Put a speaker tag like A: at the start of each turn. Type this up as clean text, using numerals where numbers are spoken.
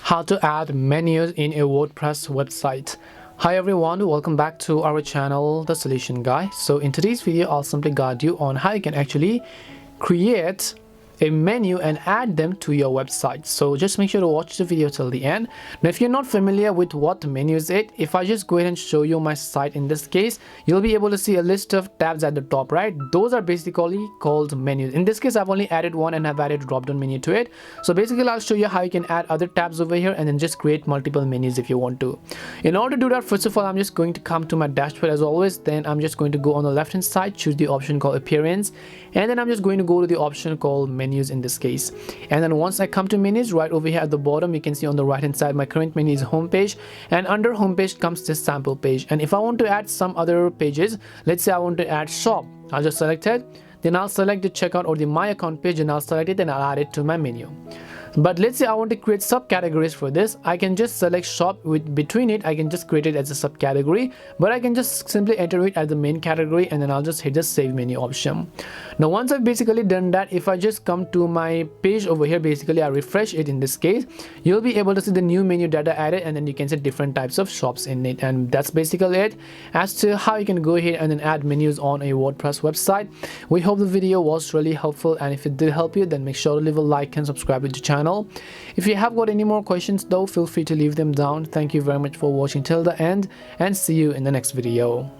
A: How to add menus in a WordPress website. Hi everyone, welcome back to our channel, The Solution Guy. So in today's video, I'll simply guide you on how you can actually create a menu and add them to your website. So just make sure to watch the video till the end. Now if you're not familiar with what menu is it, if I just go ahead and show you my site, in this case you'll be able to see a list of tabs at the top, right? Those are basically called menus. In this case I've only added one and I've added a drop down menu to it. So basically I'll show you how you can add other tabs over here and then just create multiple menus if you want to. In order to do that, first of all, I'm just going to come to my dashboard as always. Then I'm just going to go on the left hand side, choose the option called appearance, and then I'm just going to go to the option called menus in this case. And then once I come to menus, right over here at the bottom, you can see on the right hand side my current menu is homepage, and under homepage comes this sample page. And if I want to add some other pages, let's say I want to add shop, I'll just select it, then I'll select the checkout or the my account page and I'll select it and I'll add it to my menu. But let's say I want to create subcategories for this. I can just select shop, with between it I can just create it as a subcategory, but I can just simply enter it as the main category and then I'll just hit the save menu option. Now once I've basically done that, if I just come to my page over here, basically I refresh it, in this case you'll be able to see the new menu data added, and then you can see different types of shops in it. And that's basically it as to how you can go ahead and then add menus on a WordPress website. We hope the video was really helpful, and if it did help you, then make sure to leave a like and subscribe to the channel. If you have got any more questions though, feel free to leave them down. Thank you very much for watching till the end, and see you in the next video.